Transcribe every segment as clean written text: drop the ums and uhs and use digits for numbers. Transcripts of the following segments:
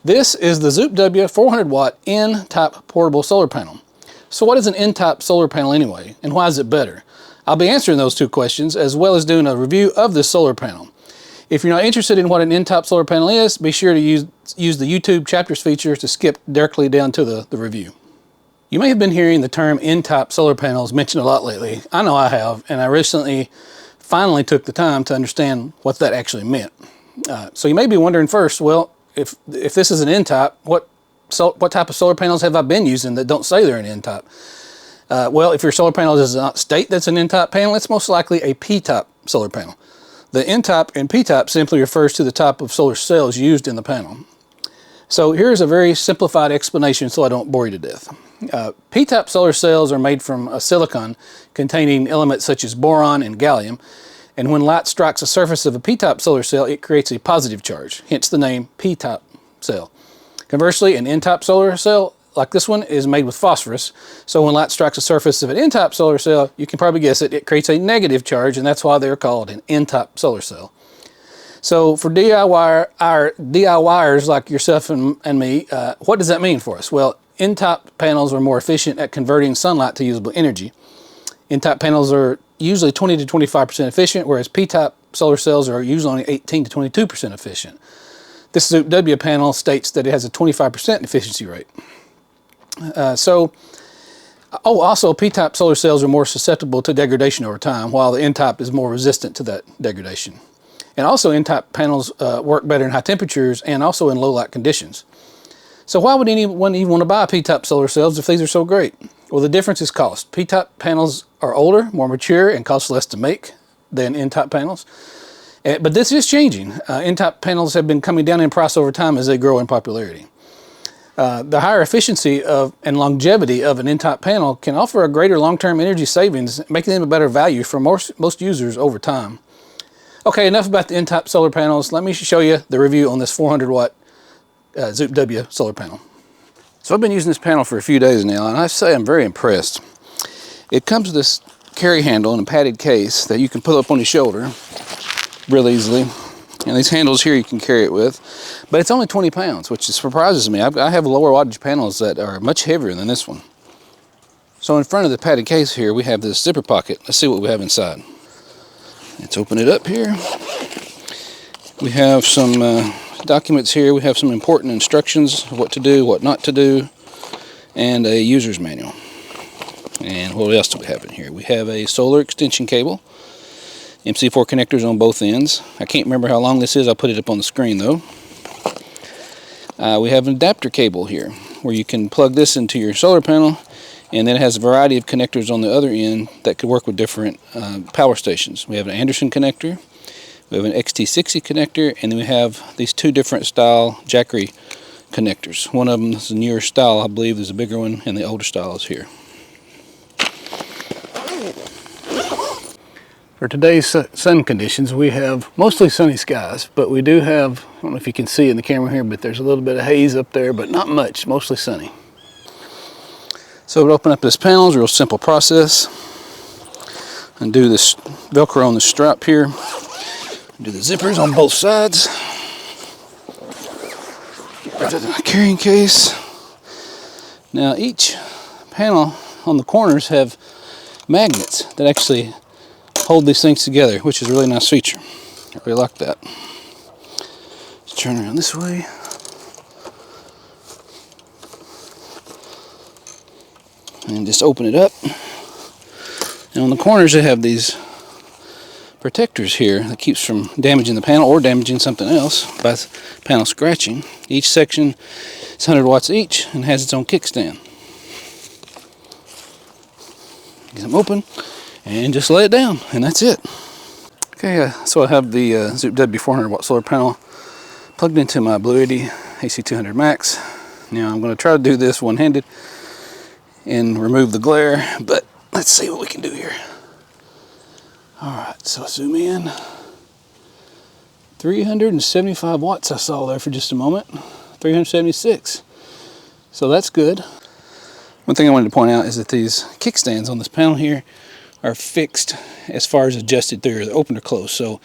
This is the ZOUPW 400W N-type portable solar panel. So what is an N-type solar panel anyway, and why is it better? I'll be answering those two questions as well as doing a review of this solar panel. If you're not interested in what an N-type solar panel is, be sure to use the YouTube chapters feature to skip directly down to the review. You may have been hearing the term N-type solar panels mentioned a lot lately. I know I have, and I recently finally took the time to understand what that actually meant. So you may be wondering first, well, if this is an N-type, what type of solar panels have I been using that don't say they're an N-type? Well, if your solar panel does not state that's an N-type panel, it's most likely a P-type solar panel. The N-type and P-type simply refers to the type of solar cells used in the panel. So here's a very simplified explanation so I don't bore you to death. P-type solar cells are made from a silicon containing elements such as boron and gallium, and when light strikes the surface of a P-type solar cell, it creates a positive charge, hence the name P-type cell. Conversely, an N-type solar cell, like this one, is made with phosphorus, so when light strikes the surface of an N-type solar cell, you can probably guess it, it creates a negative charge, and that's why they're called an N-type solar cell. So for DIYers like yourself and me, what does that mean for us? Well, N-type panels are more efficient at converting sunlight to usable energy. N-type panels are usually 20 to 25% efficient, whereas P-type solar cells are usually only 18 to 22% efficient. This ZOUPW panel states that it has a 25% efficiency rate. Also P-type solar cells are more susceptible to degradation over time, while the N-type is more resistant to that degradation. And also N-type panels work better in high temperatures and also in low light conditions. So why would anyone even want to buy P-type solar cells if these are so great? Well, the difference is cost. P-type panels are older, more mature, and cost less to make than N-type panels. But this is changing. N-type panels have been coming down in price over time as they grow in popularity. The higher efficiency and longevity of an N-type panel can offer a greater long-term energy savings, making them a better value for most users over time. Okay, enough about the N-type solar panels. Let me show you the review on this 400-watt ZOUPW solar panel. So I've been using this panel for a few days now, and I have to say I'm very impressed. It comes with this carry handle in a padded case that you can pull up on your shoulder real easily. And these handles here you can carry it with, but it's only 20 pounds, which surprises me. I have lower wattage panels that are much heavier than this one. So in front of the padded case here, we have this zipper pocket. Let's see what we have inside. Let's open it up here. We have some documents here. We have some important instructions of what to do, what not to do, and a user's manual. And what else do we have in here? We have a solar extension cable, MC4 connectors on both ends. I can't remember how long this is. I'll put it up on the screen though. We have an adapter cable here where you can plug this into your solar panel, and then it has a variety of connectors on the other end that could work with different power stations. We have an Anderson connector, we have an XT60 connector, and then we have these two different style Jackery connectors. One of them is a newer style, I believe. There's a bigger one, and the older style is here. For today's sun conditions, we have mostly sunny skies, but we do have, I don't know if you can see in the camera here, but there's a little bit of haze up there, but not much, mostly sunny. So to open up this panel is a real simple process. Undo this Velcro on the strap here. Do the zippers on both sides. Right to the carrying case. Now each panel on the corners have magnets that actually hold these things together, which is a really nice feature. I really like that. Let's turn around this way. And just open it up. And on the corners they have these protectors here that keeps from damaging the panel or damaging something else by panel scratching. Each section is 100 watts each and has its own kickstand. Get them open and just lay it down, and that's it. Okay, so I have the ZOUPW 400-watt solar panel plugged into my Blue Yeti AC200 Max. Now I'm going to try to do this one-handed and remove the glare, but let's see what we can do here. Alright, so zoom in. 375 watts I saw there for just a moment. 376. So that's good. One thing I wanted to point out is that these kickstands on this panel here are fixed as far as adjusted through, they're open or closed. So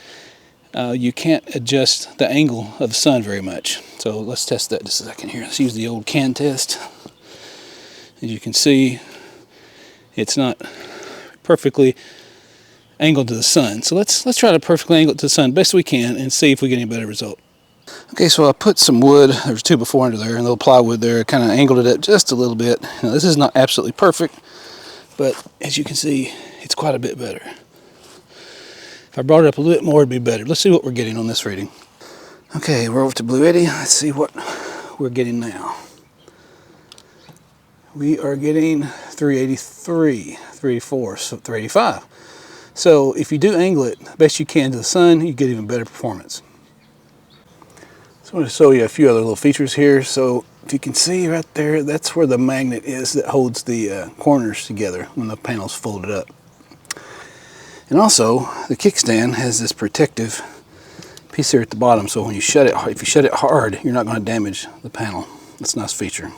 you can't adjust the angle of the sun very much. So let's test that just a second here. Let's use the old can test. As you can see, it's not perfectly angled to the sun. So let's try to perfectly angle it to the sun best we can and see if we get any better result. Okay, so I put some wood, there's a 2x4 under there, and a little plywood there, kind of angled it up just a little bit. Now this is not absolutely perfect, but as you can see, it's quite a bit better. If I brought it up a little bit more, it'd be better. Let's see what we're getting on this reading. Okay, we're over to Blue Eddy. Let's see what we're getting now. We are getting 383, 384, so 385. So if you do angle it best you can to the sun, you get even better performance. So I'm going to show you a few other little features here. So if you can see right there, that's where the magnet is that holds the corners together when the panel's folded up. And also, the kickstand has this protective piece here at the bottom, so when you shut it, if you shut it hard, you're not going to damage the panel. That's a nice feature.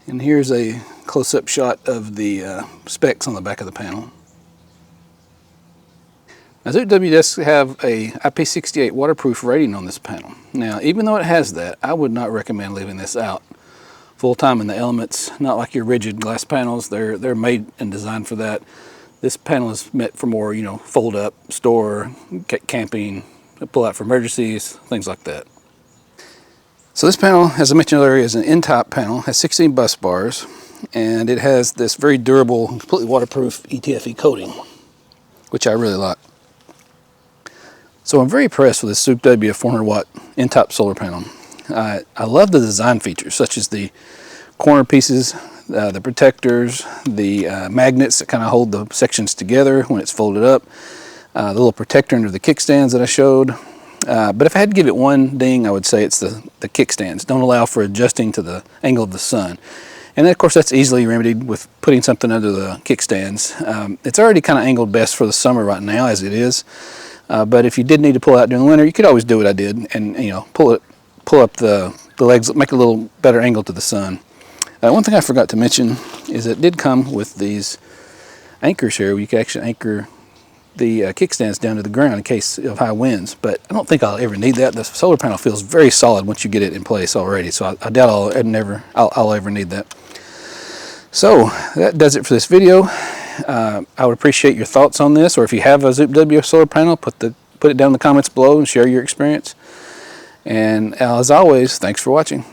And here's a close-up shot of the specs on the back of the panel. Now, ZOUPW does have a IP68 waterproof rating on this panel. Now, even though it has that, I would not recommend leaving this out full-time in the elements. Not like your rigid glass panels. They're made and designed for that. This panel is meant for more, you know, fold up, store, camping, pull out for emergencies, things like that. So this panel, as I mentioned earlier, is an N-type panel, has 16 bus bars, and it has this very durable, completely waterproof ETFE coating, which I really like. So I'm very impressed with this ZOUPW 400W N-type solar panel. I love the design features, such as the corner pieces, the protectors, the magnets that kind of hold the sections together when it's folded up, the little protector under the kickstands that I showed. But if I had to give it one ding, I would say it's the kickstands. Don't allow for adjusting to the angle of the sun. And then, of course, that's easily remedied with putting something under the kickstands. It's already kind of angled best for the summer right now, as it is. But if you did need to pull out during the winter, you could always do what I did and, you know, pull up the legs, make a little better angle to the sun. One thing I forgot to mention is it did come with these anchors here where you can actually anchor the kickstands down to the ground in case of high winds, but I don't think I'll ever need that. The solar panel feels very solid once you get it in place already, so I doubt I'll ever need that. So that does it for this video. I would appreciate your thoughts on this, or if you have a ZOUPW solar panel, put it down in the comments below and share your experience. And as always, thanks for watching.